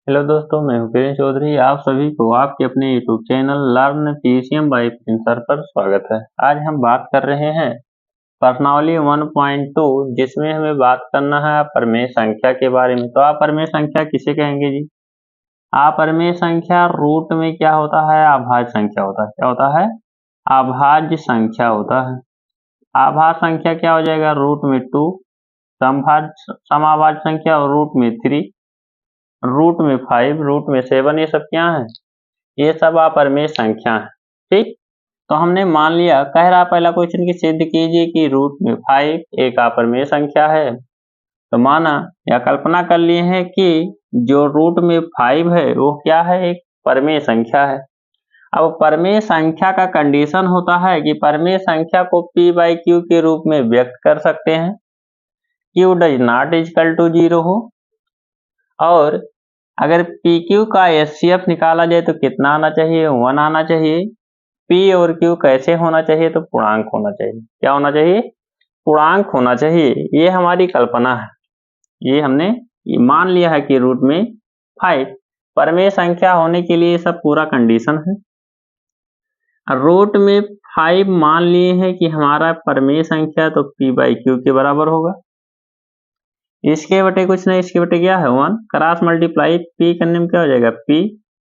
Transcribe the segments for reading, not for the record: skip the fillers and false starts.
Hello दोस्तों, मैं भूपेन्द्र चौधरी। आप सभी को आपके अपने YouTube channel learn PCM by प्रिंसर पर स्वागत है। आज हम बात कर रहे हैं प्रश्नावली 1.2, जिसमें हमें बात करना है अपरिमेय संख्या के बारे में। तो अपरिमेय संख्या किसे कहेंगे जी? अपरिमेय संख्या रूट में क्या होता है? अभाज्य संख्या होता है। क्या होता है? अभाज्य संख्या होता है। अभाज्य संख्या क्या हो जाएगा? रूट में 2, समाभाज्य संख्या रूट में 3, रूट में 5, रूट में 7, ये सब क्या है? ये सब अपरिमेय संख्या है। ठीक, तो हमने मान लिया, कह रहा पहला क्वेश्चन की सिद्ध कीजिए कि रूट में 5 एक अपरिमेय संख्या है। तो माना या कल्पना कर लिए हैं कि जो रूट में 5 है वो क्या है? एक परिमेय संख्या है। अब परिमेय संख्या का कंडीशन होता है कि परिमेय संख्या को p बाई क्यू के रूप में व्यक्त कर सकते हैं, q does not equal to 0 हो। और अगर PQ का HCF निकाला जाए तो कितना आना चाहिए? 1 आना चाहिए। P और Q कैसे होना चाहिए? तो पूर्णांक होना चाहिए। क्या होना चाहिए? पूर्णांक होना चाहिए। ये हमारी कल्पना है, ये हमने मान लिया है कि रूट में 5 परिमेय संख्या होने के लिए सब पूरा कंडीशन है। रूट में 5 मान लिए हैं कि हमारा परिमेय संख्या, तो P बाई Q के बराबर होगा। इसके बटे कुछ नहीं, इसके बटे क्या है? 1। क्रॉस मल्टीप्लाई P करने में क्या हो जाएगा? P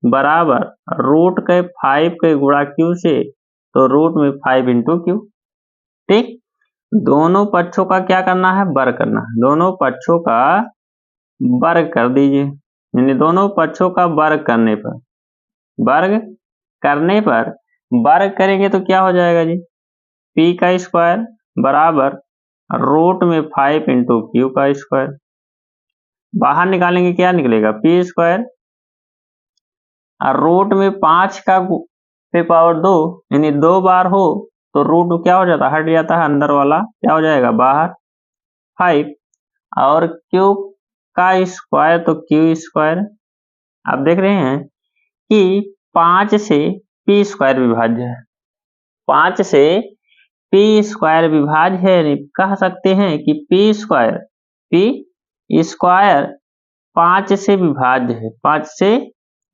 बराबर रूट के 5 के गुणा Q से, तो रूट में 5 इंटू Q। ठीक, दोनों पक्षों का क्या करना है? वर्ग करना है। दोनों पक्षों का वर्ग कर दीजिए, यानी दोनों पक्षों का वर्ग करने पर वर्ग करेंगे तो क्या हो जाएगा जी? P का स्क्वायर बराबर रूट में 5 इंटू Q का स्क्वायर। बाहर निकालेंगे क्या निकलेगा? P square. और रूट में 5 का पावर 2, यानी 2 बार हो तो रूट क्या हो जाता है? हट जाता है, अंदर वाला क्या हो जाएगा? बाहर 5। और Q का स्क्वायर, तो Q स्क्वायर। आप देख रहे हैं कि 5 से P स्क्वायर विभाज्य है। 5 से P स्क्वायर विभाज्य है, यानी कह सकते हैं कि P स्क्वायर 5 से विभाज्य है। 5 से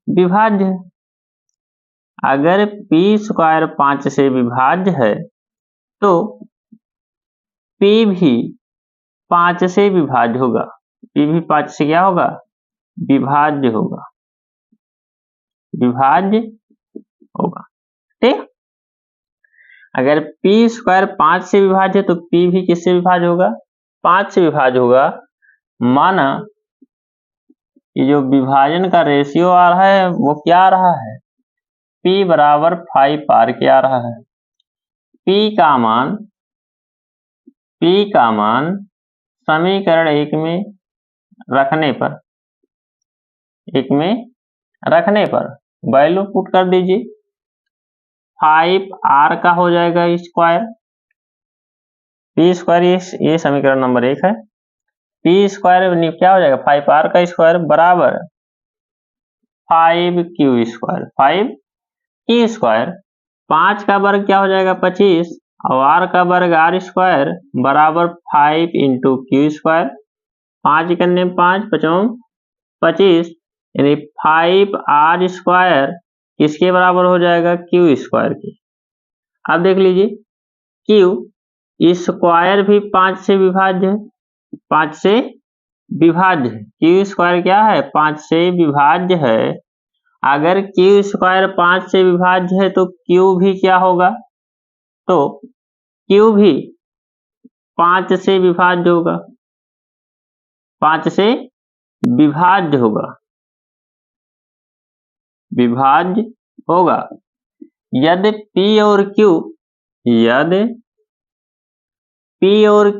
विभाज्य है। अगर P स्क्वायर 5 से विभाज्य है तो P भी 5 से विभाज्य होगा। P भी 5 से क्या होगा? विभाज्य होगा। विभाज्य होगा। ठीक, अगर P स्क्वायर 5 से विभाज्य है तो P भी किससे विभाज्य होगा? 5 से विभाज्य होगा। माना ये जो विभाजन का रेशियो आ रहा है वो क्या आ रहा है? P बराबर 5R के आ रहा है। P का मान समीकरण 1 में रखने पर वैल्यू पुट कर दीजिए। 5R का हो जाएगा स्क्वायर, P स्क्वायर, ये समीकरण नंबर 1 है। P स्क्वायर क्या हो जाएगा? 5R का स्क्वायर बराबर 5Q स्क्वायर। 5Q स्क्वायर, 5 का वर्ग क्या हो जाएगा? 25, और R का वर्ग R स्क्वायर बराबर 5 इंटू Q स्क्वायर। 5 करने में 5, 25, यानी 5R स्क्वायर किसके बराबर हो जाएगा? Q स्क्वायर के। अब देख लीजिए, Q स्क्वायर भी 5 से विभाज्य है। 5 से विभाज्य है। Q स्क्वायर क्या है? 5 से विभाज्य है। अगर Q स्क्वायर 5 से विभाज्य है तो Q भी क्या होगा? तो Q भी 5 से विभाज्य होगा। 5 से विभाज्य होगा। विभाज्य होगा। यदि P और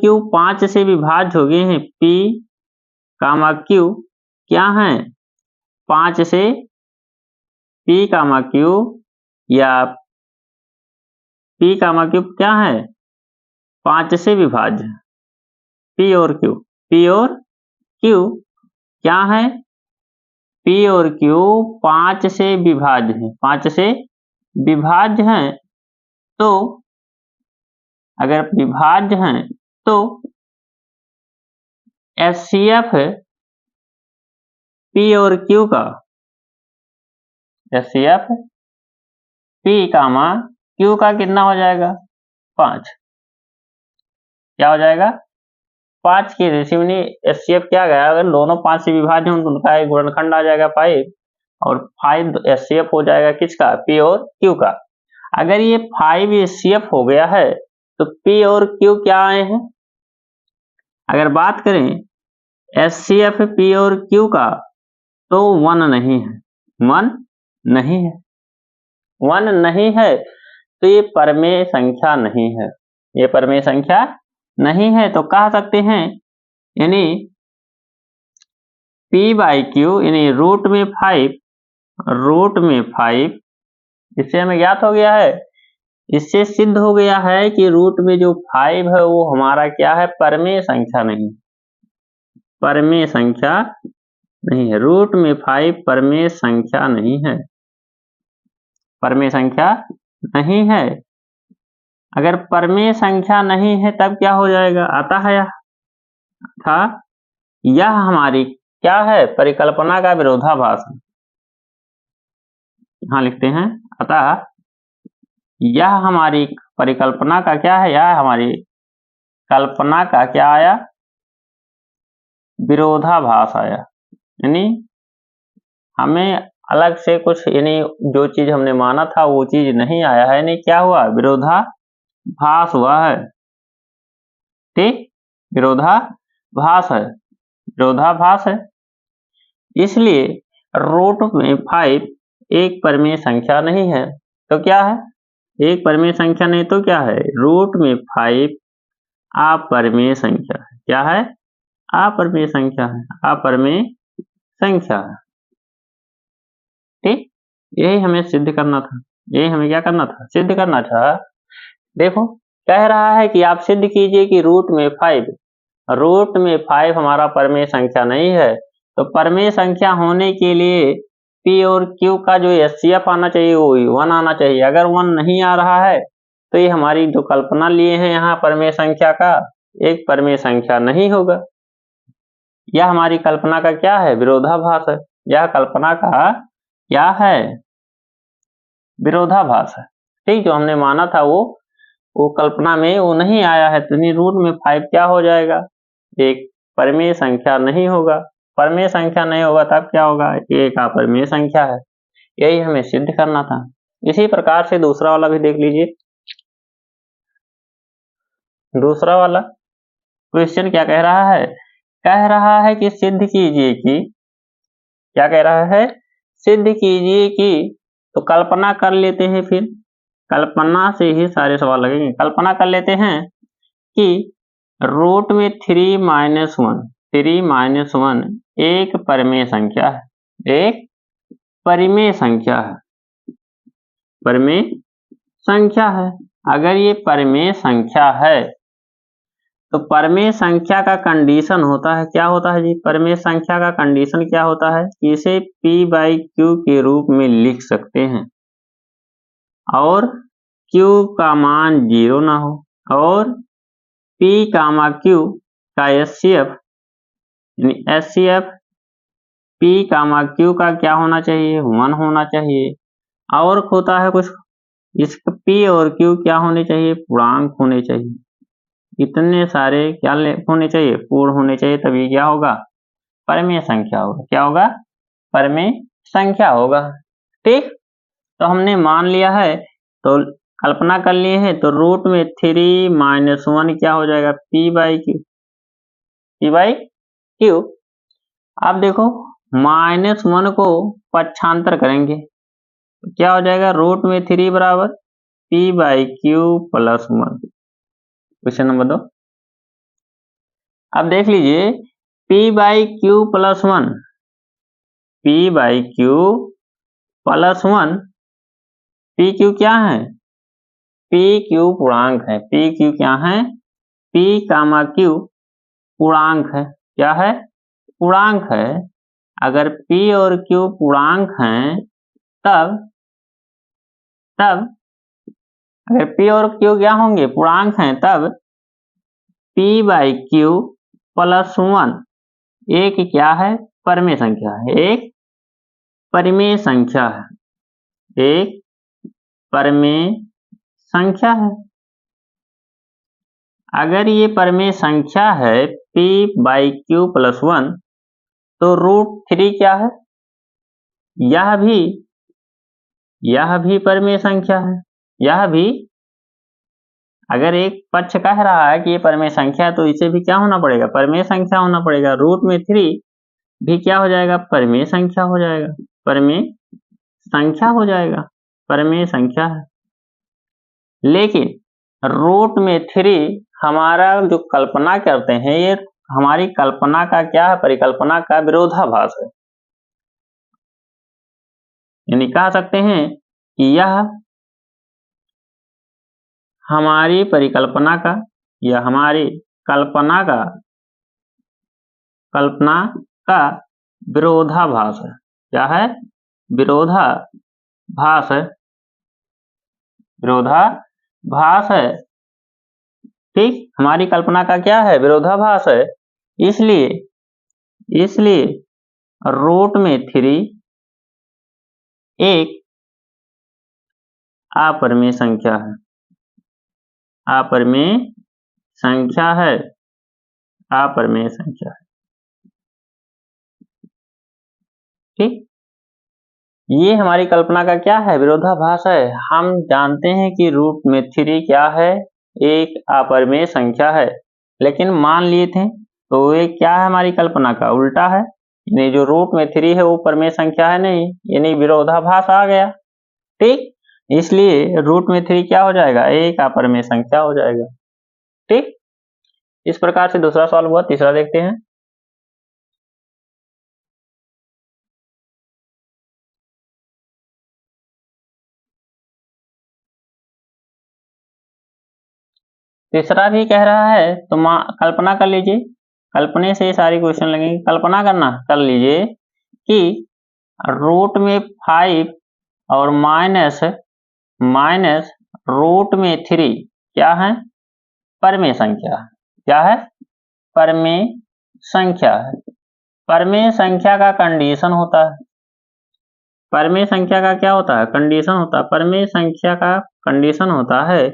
Q 5 से विभाज्य हो गए हैं, P कामा Q क्या है? 5 से P कामा Q या P कामा Q क्या है? 5 से विभाज्य। P और Q क्या है? P और Q 5 से विभाज्य है। 5 से विभाज्य हैं, तो अगर विभाज्य हैं तो HCF P और Q का HCF P कामा Q का कितना हो जाएगा 5, क्या हो जाएगा 5 की रेशियो में HCF क्या गया, अगर दोनों 5 से विभाज्य हो तो उनका एक गुणनखंड आ जाएगा 5 और 5 HCF हो जाएगा किसका P और Q का। अगर ये 5 HCF हो गया है तो P और Q क्या आए हैं, अगर बात करें HCF P और Q का तो 1 नहीं है, 1 नहीं है, 1 नहीं है, तो ये परमेय संख्या नहीं है, ये परमेय संख्या नहीं है। तो कह सकते हैं यानी P/Q यानी रूट में 5, इससे हमें ज्ञात हो गया है, इससे सिद्ध हो गया है कि रूट में जो 5 है वो हमारा क्या है, परमेय संख्या नहीं, परमेय संख्या नहीं है। रूट में 5 परमेय संख्या नहीं है, परमेय संख्या नहीं है। अगर परमेय संख्या नहीं है तब क्या हो जाएगा, आता है यह हमारी क्या है, परिकल्पना का विरोधाभास है। यहां लिखते हैं अतः यह हमारी परिकल्पना का क्या है, यह हमारी कल्पना का क्या आया, विरोधाभास आया। यानी हमें अलग से कुछ यानी जो चीज हमने माना था वो चीज नहीं आया है, यानी क्या हुआ, विरोधाभास हुआ है। ठीक, विरोधाभास है, विरोधाभास है। इसलिए रूट में 5 एक परमेय संख्या नहीं है, तो क्या है, एक परमेय संख्या नहीं तो क्या है, रूट में 5 अपरमेय संख्या है। क्या है, अपरमेय संख्या है, अपरमेय संख्या है। ठीक, यही हमें सिद्ध करना था, यही हमें क्या करना था, सिद्ध करना था। देखो कह रहा है कि आप सिद्ध कीजिए कि रूट में 5 हमारा परमेय संख्या नहीं है, तो परमेय संख्या होने के लिए P और Q का जो HCF आना चाहिए वो 1 आना चाहिए। अगर 1 नहीं आ रहा है तो ये हमारी जो कल्पना लिए हैं यहाँ परमेय संख्या का, एक परमेय संख्या नहीं होगा। यह हमारी कल्पना का क्या है, विरोधाभास है। यह कल्पना का क्या है, विरोधाभास है। ठीक, जो हमने माना था वो कल्पना में वो नहीं आया है, तो रूट में 5 क्या हो जाएगा, एक परमेय संख्या नहीं होगा। परमेय संख्या नहीं होगा तब क्या होगा, एक अपरमेय संख्या है। यही हमें सिद्ध करना था। इसी प्रकार से दूसरा वाला भी देख लीजिए। दूसरा वाला क्वेश्चन क्या कह रहा है, कह रहा है कि सिद्ध कीजिए कि, क्या कह रहा है, सिद्ध कीजिए कि, तो कल्पना कर लेते हैं, फिर कल्पना से ही सारे सवाल लगेंगे। कल्पना कर लेते हैं कि रूट में 3 - 1 एक परमेय संख्या है, एक परिमेय संख्या है, परमेय संख्या है। अगर ये परमेय संख्या है तो परमेय संख्या का कंडीशन होता है, क्या होता है जी, परमेय संख्या का कंडीशन क्या होता है कि इसे P/Q के रूप में लिख सकते हैं और Q का मान 0 ना हो, और P, Q का HCF P, Q का क्या होना चाहिए, 1 होना चाहिए। और होता है कुछ, इसका P और Q क्या होने चाहिए, पूर्णांक होने चाहिए। इतने सारे क्या होने चाहिए, पूर्ण होने चाहिए, तभी क्या होगा, परमेय संख्या होगा। क्या होगा, परमेय संख्या होगा। ठीक, तो हमने मान लिया है, तो कल्पना कर लिए हैं, तो रूट में 3 - 1 क्या हो जाएगा, P/Q। अब देखो -1 को पक्षांतर करेंगे तो क्या हो जाएगा, रूट में 3 बराबर P/Q + 1। Question number 2। अब देख लीजिए P/Q + 1, P/Q + 1, PQ क्या है, PQ पूर्णांक है, PQ क्या है, P, Q पूर्णांक है। क्या है, पूर्णांक है। अगर P और Q पूर्णांक हैं तब अगर P और Q क्या होंगे, पूर्णांक हैं, तब P/Q + 1 एक क्या है, परिमेय संख्या है, एक परिमेय संख्या है, एक परिमेय संख्या है। अगर ये परिमेय संख्या है p/q + 1 तो √3 क्या है? यह भी परिमेय संख्या है। यह भी, अगर एक पक्ष कह रहा है कि ये परिमेय संख्या है तो इसे भी क्या होना पड़ेगा? परिमेय संख्या होना पड़ेगा। √3 भी क्या हो जाएगा? परिमेय संख्या हो जाएगा, परिमेय संख्या हो जाएगा, परिमेय संख्या है। लेकिन √3 हमारा जो कल्पना करते हैं, ये हमारी कल्पना का क्या है? परिकल्पना का विरोधाभास है। यानी कह सकते हैं कि यह हमारी परिकल्पना का या हमारी कल्पना का विरोधाभास है। क्या है? विरोधाभास है, विरोधाभास है। ठीक, हमारी कल्पना का क्या है? विरोधाभास है। इसलिए √3 एक अपरिमेय संख्या है, अपरिमेय संख्या है, अपरिमेय संख्या है। ठीक, ये हमारी कल्पना का क्या है? विरोधाभास है। हम जानते हैं कि √3 क्या है? एक अपरिमेय संख्या है, लेकिन मान लिए थे तो ये क्या है? हमारी कल्पना का उल्टा है। यानी जो √3 है वो परिमेय संख्या है नहीं, यानी विरोधाभास आ गया। ठीक, इसलिए √3 क्या हो जाएगा? एक अपरिमेय संख्या हो जाएगा। ठीक, इस प्रकार से दूसरा सवाल हुआ। तीसरा देखते हैं। तीसरा भी कह रहा है तो कल्पना कर लीजिए, कल्पने से सारी क्वेश्चन लगेंगे। कल्पना कर लीजिए कि √5 और माइनस √3 क्या है? परिमेय संख्या। क्या है? परिमेय संख्या है। परिमेय संख्या का कंडीशन होता है, परिमेय संख्या का क्या होता है? कंडीशन होता है। परिमेय संख्या का कंडीशन होता है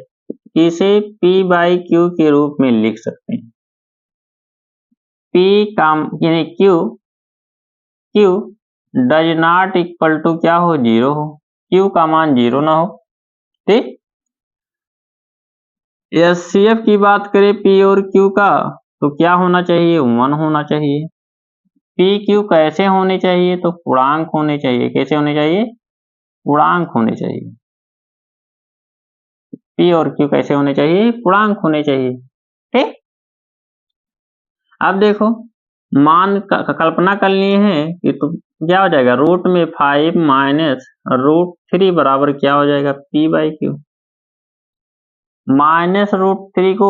कि इसे p/q के रूप में लिख सकते हैं। p यानी q does not equal to क्या हो? 0 हो, q का मान 0 ना हो। ठीक, HCF की बात करें p और q का तो क्या होना चाहिए? 1 होना चाहिए। p q कैसे होने चाहिए? तो पूर्णांक होने चाहिए। कैसे होने चाहिए? पूर्णांक होने चाहिए। p और q कैसे होने चाहिए? पूर्णांक होने चाहिए। ठीक, अब देखो मान कल्पना कर लिए हैं कि तो क्या हो जाएगा? √5 माइनस √3 बराबर क्या हो जाएगा? p/q। माइनस √3 को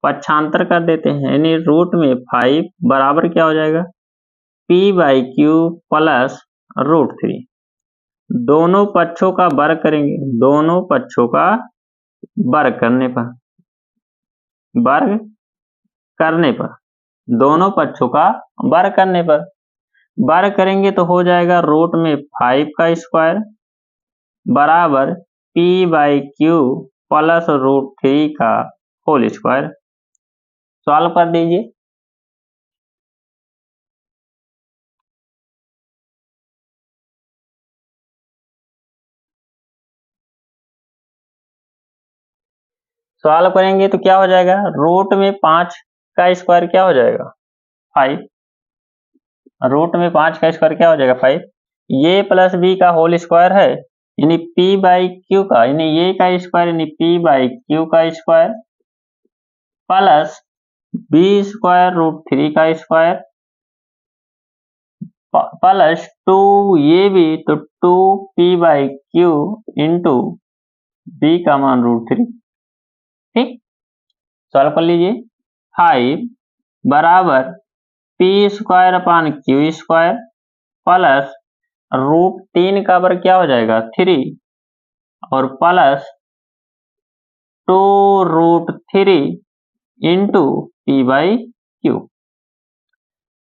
पक्षांतर कर देते हैं, यानी √5 बराबर क्या हो जाएगा? p/q plus √3। दोनों पक्षों का वर्ग करेंगे, दोनों पक्षों का वर्ग करने पर दोनों पक्षों का वर्ग करने पर वर्ग करेंगे तो हो जाएगा √5 का स्क्वायर बराबर p/q प्लस √3 का होल स्क्वायर। सॉल्व कर दीजिए। सॉल्व करेंगे तो क्या हो जाएगा? √5 का स्क्वायर क्या हो जाएगा? 5। √5 का स्क्वायर क्या हो जाएगा? 5। ये प्लस बी का होल स्क्वायर है, यानी p/q का, यानी ये का स्क्वायर, यानी p/q का स्क्वायर प्लस b स्क्वायर √3 का स्क्वायर प्लस 2 ये भी तो 2p/q इंटू b का मान √3। ठीक, सॉल्व कर लीजिए। 5 बराबर p square upon q square plus √3 का वर्ग क्या हो जाएगा? 3 और प्लस 2√3 इंटू p/q।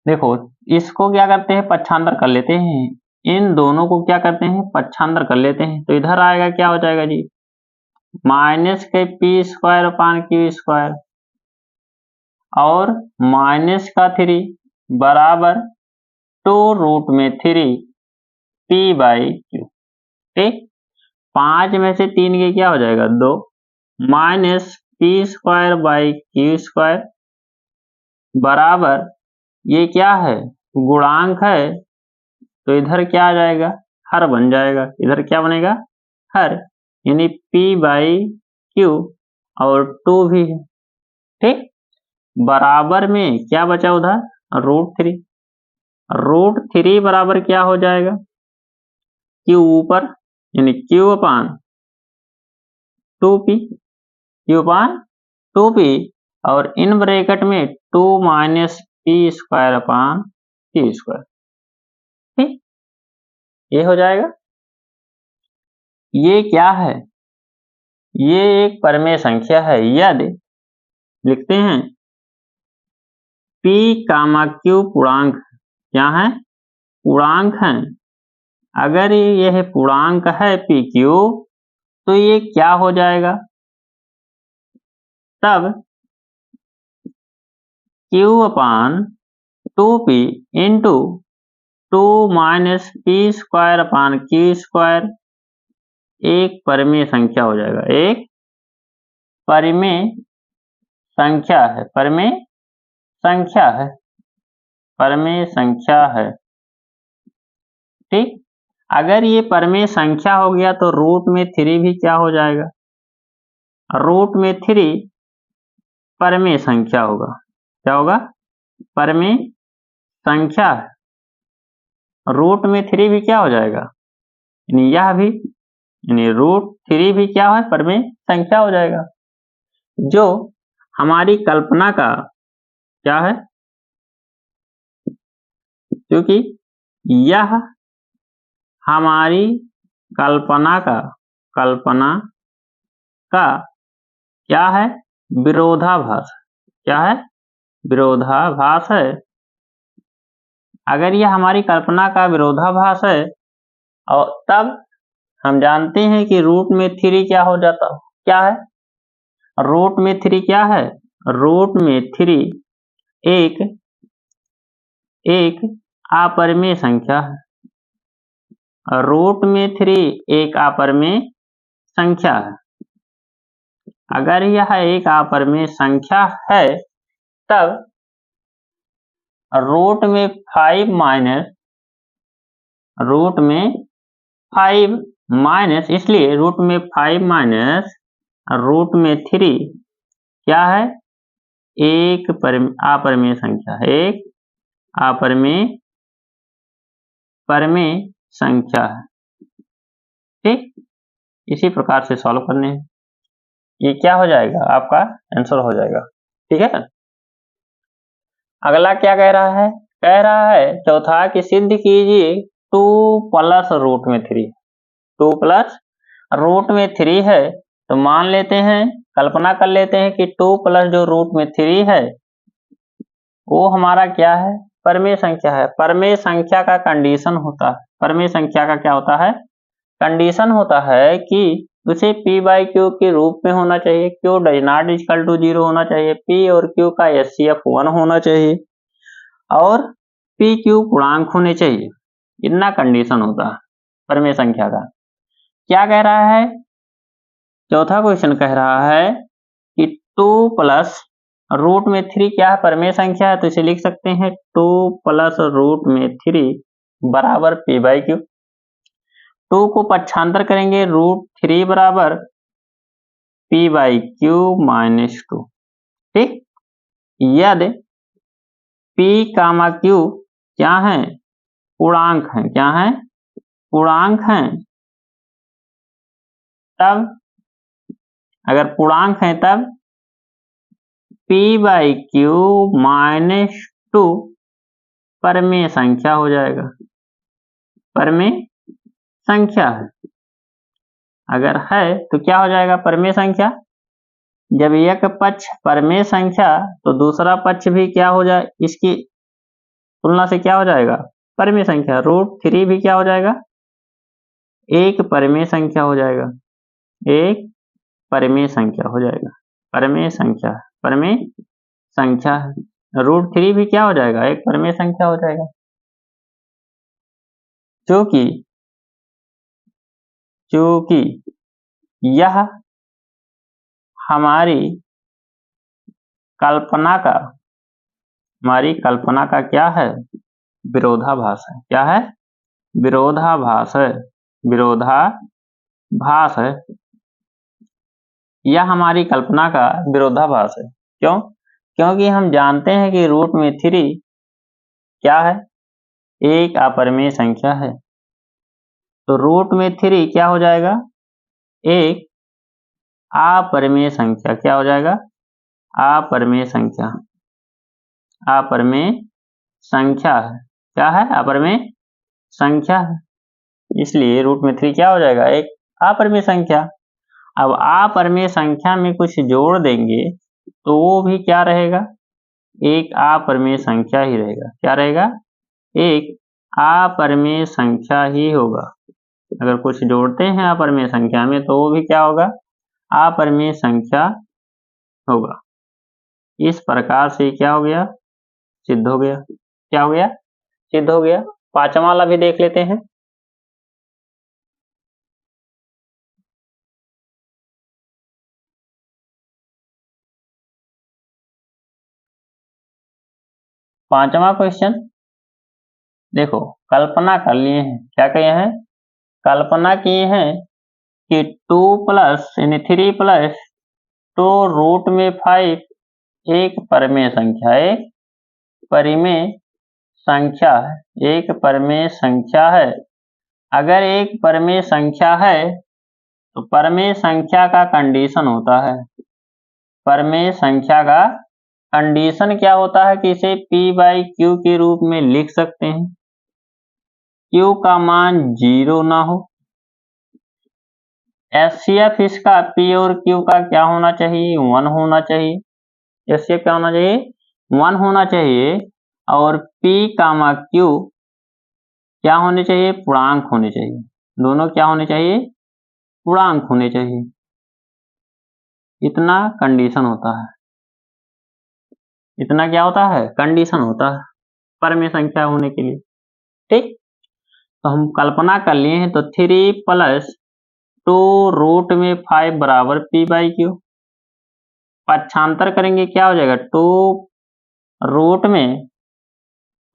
देखो इसको क्या करते हैं, पक्षांतर कर लेते हैं, इन दोनों को क्या करते हैं, पक्षांतर कर लेते हैं, तो इधर आएगा क्या हो जाएगा जी, माइनस के P square upon Q square और माइनस का 3 बराबर 2√3 पी बाई क्यू। ठीक, 5 में से 3 के क्या हो जाएगा 2 minus P square by Q square बराबर, ये क्या है गुणांक है तो इधर क्या आ जाएगा, हर बन जाएगा, इधर क्या बनेगा हर, यानी p बाई क्यू और 2 भी है। ठीक, बराबर में क्या बचा उधर √3, √3 बराबर क्या हो जाएगा, क्यू ऊपर यानी क्यू अपान 2p, क्यू अपान 2p और इन ब्रैकेट में 2 minus P square upon Q square. ठीक, ये हो जाएगा। ये क्या है, ये एक परिमेय संख्या है, यदि लिखते हैं P, Q पूर्णांक, क्या है पूर्णांक है, अगर यह पूर्णांक है PQ तो ये क्या हो जाएगा, तब Q अपान 2P into 2 minus P square upon Q square एक परिमेय संख्या हो जाएगा, एक परिमेय संख्या है, परिमेय संख्या है, परिमेय संख्या है। ठीक, अगर ये परिमेय संख्या हो गया तो √3 भी क्या हो जाएगा, √3 परिमेय संख्या होगा, क्या होगा परिमेय संख्या है, √3 भी क्या हो जाएगा, यानी यह भी, यानी √3 भी क्या है परिमेय संख्या हो जाएगा, जो हमारी कल्पना का क्या है, क्योंकि यह हमारी कल्पना का क्या है विरोधाभास, क्या है विरोधाभास है। अगर यह हमारी कल्पना का विरोधाभास है और तब हम जानते हैं कि √3 क्या हो जाता, क्या है √3 क्या है, √3 एक अपरिमेय संख्या है, √3 एक अपरिमेय संख्या है। अगर यह एक अपरिमेय संख्या है तब √5 माइनस, इसलिए √5 माइनस √3 क्या है, एक अपरिमेय संख्या है, एक परिमेय संख्या है। ठीक, इसी प्रकार से सॉल्व करने हैं, ये क्या हो जाएगा आपका आंसर हो जाएगा। ठीक है, अगला क्या कह रहा है चौथा कि सिद्ध कीजिए 2 प्लस √3, 2 प्लस √3 है, तो मान लेते हैं, कल्पना कर लेते हैं कि 2 प्लस जो √3 है वो हमारा क्या है परिमेय संख्या है। परिमेय संख्या का कंडीशन होता है, परिमेय संख्या का क्या होता है कंडीशन होता है कि उसे P बाई Q के रूप में होना चाहिए, Q does not equal to 0 होना चाहिए, P और Q का HCF 1 होना चाहिए और PQ पूर्णांक होने चाहिए, इतना कंडीशन होता है परिमेय संख्या का। क्या कह रहा है, चौथा क्वेश्चन कह रहा है कि 2 प्लस √3 क्या है परिमेय संख्या है, तो इसे लिख सकते हैं 2 प्लस √3 बराबर P बाई Q। 2 को पक्षांतर करेंगे, √3 बराबर P बाई Q माइनस 2। ठीक, यदि P, Q क्या है पूर्णांक है, क्या है पूर्णांक है, तब अगर पूर्णांक है तब P बाई Q माइनस 2 परिमेय संख्या हो जाएगा, परिमेय संख्या है। अगर है तो क्या हो जाएगा परिमेय संख्या, जब एक पक्ष परिमेय संख्या तो दूसरा पक्ष भी क्या हो जाए, इसकी तुलना से क्या हो जाएगा, परिमेय संख्या। √3 भी क्या हो जाएगा, एक परिमेय संख्या हो जाएगा, एक परिमेय संख्या हो जाएगा, परिमेय संख्या, परिमेय संख्या है। √3 भी क्या हो जाएगा, एक परिमेय संख्या हो जाएगा, क्योंकि यह हमारी कल्पना का क्या है, विरोधाभास है। क्या है, विरोधाभास है, विरोधाभास है। यह हमारी कल्पना का विरोधाभास है। क्यों, क्योंकि हम जानते हैं कि √3 क्या है, एक अपरिमेय संख्या है। तो √3 क्या हो जाएगा, एक अपरिमेय संख्या। क्या हो जाएगा, अपरिमेय संख्या, अपरिमेय संख्या है। क्या है, अपरिमेय संख्या है, इसलिए √3 क्या हो जाएगा, एक अपरिमेय संख्या। अब अपरिमेय संख्या में कुछ जोड़ देंगे तो वो भी क्या रहेगा, एक अपरिमेय संख्या ही रहेगा। क्या रहेगा, एक अपरिमेय संख्या ही होगा। अगर कुछ जोड़ते हैं अपरिमेय संख्या में तो वो भी क्या होगा, अपरिमेय संख्या होगा। इस प्रकार से क्या हो गया, सिद्ध हो गया। क्या हो गया, सिद्ध हो गया। पांचवा वाला भी देख लेते हैं। पांचवा क्वेश्चन देखो, कल्पना कर लिए हैं। क्या किए हैं, कल्पना किए हैं कि 3+2 एक परिमेय संख्या, एक परिमेय संख्या है, एक परिमेय संख्या है। अगर एक परिमेय संख्या है तो परिमेय संख्या का कंडीशन होता है, परिमेय संख्या का कंडीशन क्या होता है कि इसे P/Q के रूप में लिख सकते हैं। Q का मान 0 ना हो। HCF इसका P और Q का क्या होना चाहिए, 1 होना चाहिए। HCF क्या होना चाहिए, 1 होना चाहिए। और P, Q क्या होने चाहिए, पूर्णांक होने चाहिए। दोनों क्या होने चाहिए, पूर्णांक होने चाहिए। इतना कंडीशन होता है, इतना क्या होता है, कंडीशन होता है परिमेय संख्या होने के लिए। ठीक, तो हम कल्पना कर लिए हैं। तो 3+2 बराबर P/Q। पक्षांतर करेंगे क्या हो जाएगा,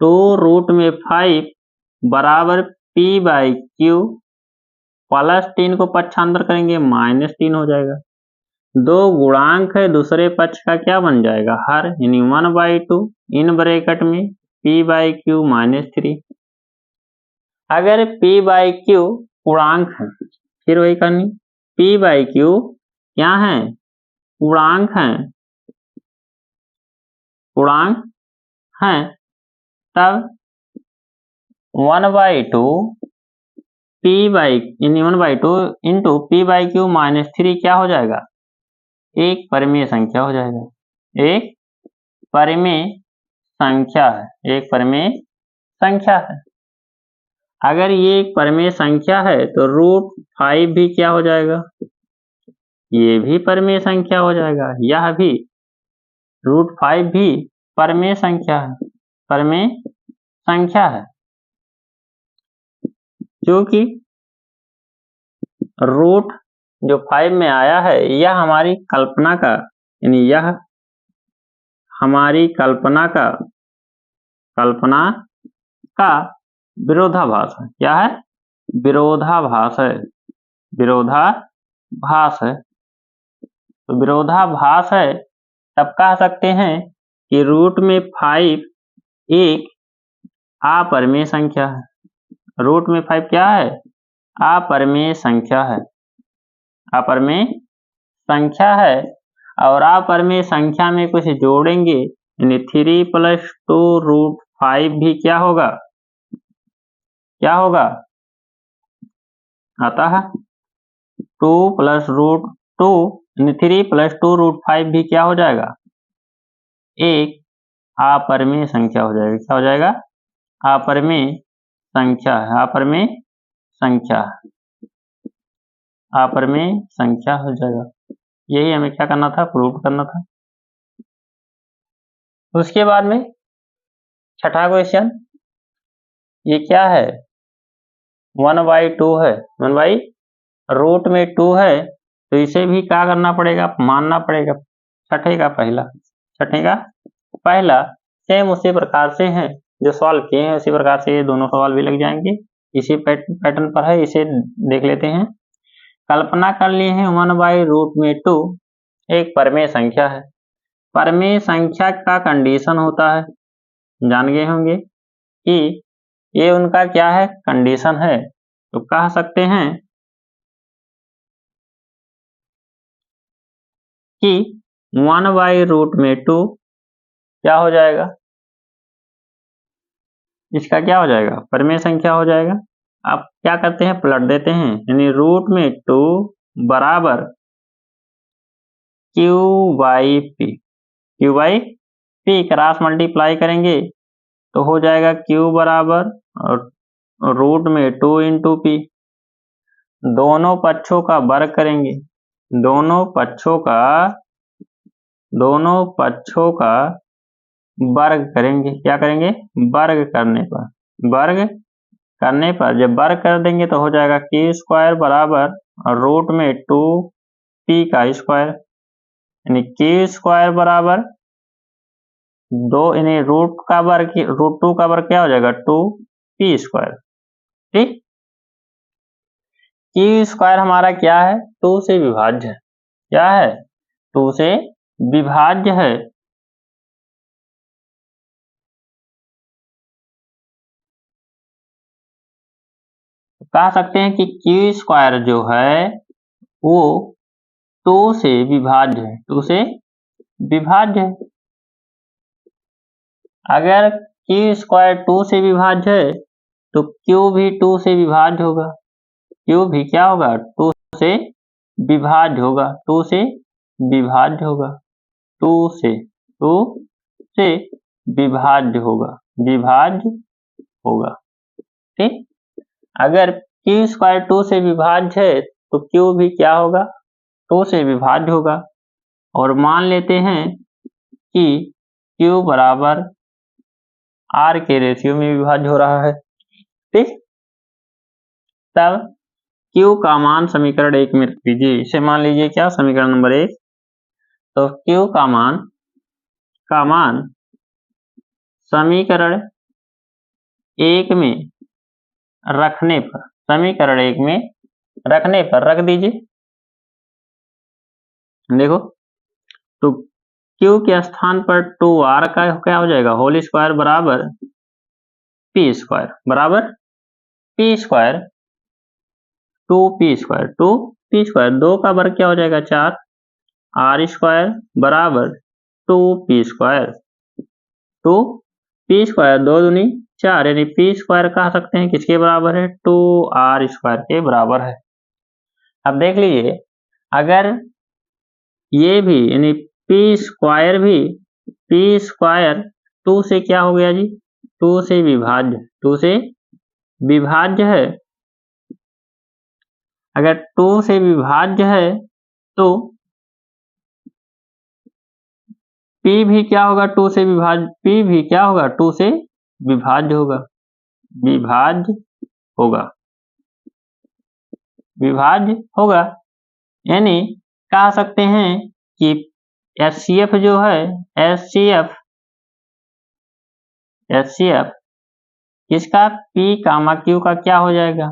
2√5 बराबर P/Q +3 को पक्षांतर करेंगे -3 हो जाएगा। दो गुणांक है, दूसरे पक्ष का क्या बन जाएगा, हर, यानी 1/2 इन ब्रैकेट में P/Q -3। अगर P/Q पूर्णांक है, फिर वही करनी, P/Q क्या है, पूर्णांक है, पूर्णांक है, तब 1/2 इंटू P/Q -3 क्या हो जाएगा, एक परिमेय संख्या हो जाएगा। एक परिमेय संख्या है, एक परिमेय संख्या है। अगर ये एक परिमेय संख्या है तो √5 भी क्या हो जाएगा, ये भी परिमेय संख्या हो जाएगा। यह भी √5 भी परिमेय संख्या है, परिमेय संख्या है। क्योंकि रूट जो 5 में आया है यह हमारी कल्पना का, यानी यह हमारी कल्पना का विरोधाभास है। क्या है, विरोधाभास है, विरोधाभास है। तो विरोधाभास है तब कह सकते हैं कि √5 एक अपरिमेय संख्या है। √5 क्या है, अपरिमेय संख्या है, अपरिमेय संख्या है। और अपरिमेय संख्या में कुछ जोड़ेंगे, यानी 3+2√5 भी क्या होगा, क्या होगा, आता है 2+2 यानी 3+2√5 भी क्या हो जाएगा, एक अपरिमेय संख्या हो जाएगा। क्या हो जाएगा, अपरिमेय संख्या है, अपरिमेय संख्या, अपरिमेय संख्या हो जाएगा। यही हमें क्या करना था, प्रूव करना था। उसके बाद में छठा क्वेश्चन, ये क्या है, 1/2 है, 1/√2 है, तो इसे भी क्या करना पड़ेगा, मानना पड़ेगा। छठे का पहला सेम उसी प्रकार से है जो सॉल्व किए हैं, उसी प्रकार से ये दोनों सवाल भी लग जाएंगे, इसी पैटर्न पर है। इसे देख लेते हैं। कल्पना कर लिए हैं 1/√2 एक परमेय संख्या है। परमेय संख्या का कंडीशन होता है, जान गए होंगे कि ये उनका क्या है, कंडीशन है। तो कह सकते हैं कि 1/√2 क्या हो जाएगा, इसका क्या हो जाएगा, परमेय संख्या हो जाएगा। अब क्या करते हैं, पलट देते हैं, यानी √2 बराबर Q/P, Q/P क्रॉस मल्टीप्लाई करेंगे तो हो जाएगा Q बराबर √2 इंटू P। दोनों पक्षों का वर्ग करेंगे, दोनों पक्षों का वर्ग करेंगे। क्या करेंगे, वर्ग करने पर जब वर्ग कर देंगे तो हो जाएगा Q² बराबर √2P का स्क्वायर, यानी Q² बराबर 2, यानी √2 का वर्ग क्या हो जाएगा, 2P²। ठीक, Q² हमारा क्या है, 2 से विभाज्य है। क्या है, 2 से विभाज्य है। कह सकते हैं कि Q² जो है वो 2 से विभाज्य है, 2 से विभाज्य है। अगर Q² 2 से विभाज्य है तो Q भी 2 से विभाज्य होगा, Q भी क्या होगा, 2 से विभाज्य होगा, 2 से विभाज्य होगा, 2 से विभाज्य होगा। ठीक, अगर Q² 2 से विभाज्य है तो Q भी क्या होगा, 2 से विभाज्य होगा। और मान लेते हैं कि Q बराबर R के रेशियो में विभाज्य हो रहा है। ठीक, तब Q का मान समीकरण 1 में रख दीजिए। इसे मान लीजिए क्या, समीकरण नंबर 1। तो Q का मान समीकरण 1 में रखने पर, समीकरण 1 में रखने पर रख दीजिए। देखो, तो Q के स्थान पर 2R का क्या हो जाएगा, होल स्क्वायर बराबर P² बराबर P², 2P², 2 का वर्ग क्या हो जाएगा, 4, R² बराबर 2P², 2P², 2 दूनी 4, यानी P² कह सकते हैं किसके बराबर है, 2R² के बराबर है। अब देख लीजिए, अगर ये भी यानी P² भी, P² 2 से क्या हो गया जी, 2 से विभाज्य है। अगर 2 से विभाज्य है तो P भी क्या होगा, 2 से विभाज्य, P भी क्या होगा, 2 से विभाज्य होगा। यानी कह सकते हैं कि HCF जो है, HCF इसका P, Q का क्या हो जाएगा,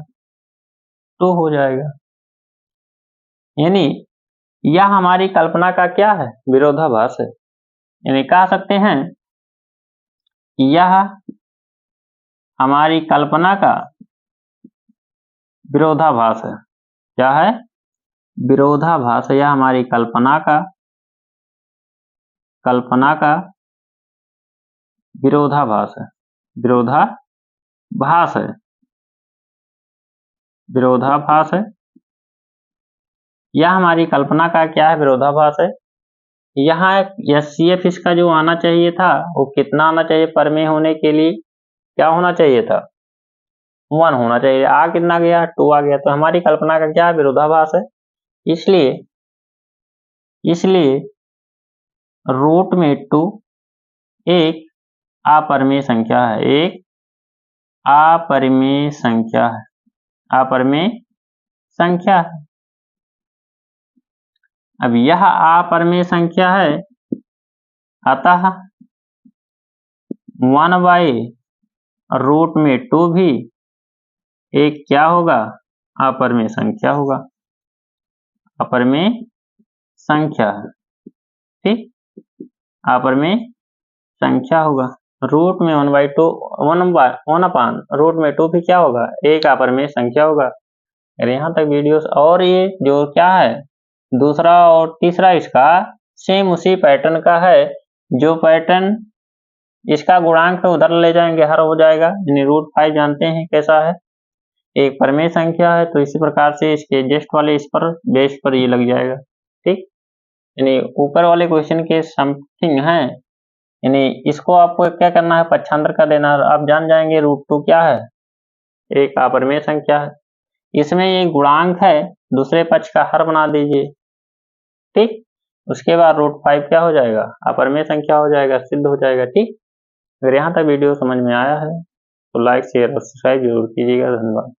2 हो जाएगा। यानी यह हमारी कल्पना का क्या है, विरोधाभास है। यानी कह सकते हैं यह हमारी कल्पना का विरोधाभास है। क्या है, विरोधाभास है। यह हमारी कल्पना का विरोधाभास है, विरोधाभास है। यह हमारी कल्पना का क्या है, विरोधाभास है। यहाँ HCF इसका जो आना चाहिए था वो कितना आना चाहिए परमेय होने के लिए, क्या होना चाहिए था, 1 होना चाहिए। आ कितना गया, 2 आ गया। तो हमारी कल्पना का क्या विरोधाभास है, इसलिए रूट में 2 एक अपरिमेय संख्या है, एक अपरिमेय संख्या है, अपरिमेय संख्या है। अब यह अपरिमेय संख्या है, अतः 1/√2 भी एक क्या होगा, अपरिमेय संख्या होगा, अपरिमेय संख्या है। ठीक, अपरिमेय संख्या होगा। रूट में 1/√2 भी क्या होगा, एक अपरिमेय संख्या होगा। अरे यहाँ तक वीडियोस, और ये जो क्या है दूसरा और तीसरा इसका सेम उसी पैटर्न का है, जो पैटर्न इसका गुणांक तो उधर ले जाएंगे हर हो जाएगा, यानी √5 जानते हैं कैसा है, एक परिमेय संख्या है। तो इसी प्रकार से इसके जस्ट वाले इस पर बेस पर ये लग जाएगा। ठीक, यानी ऊपर वाले क्वेश्चन के समथिंग है, यानी इसको आपको क्या करना है, पक्षांतर का देना। आप जान जाएंगे √2 क्या है, एक अपरिमेय संख्या है। इसमें ये गुणांक है, दूसरे पक्ष का हर बना दीजिए। ठीक, उसके बाद √5 क्या हो जाएगा, अपरिमेय संख्या हो जाएगा, सिद्ध हो जाएगा। ठीक, अगर यहाँ तक वीडियो समझ में आया है तो लाइक शेयर और सब्सक्राइब जरूर कीजिएगा। धन्यवाद।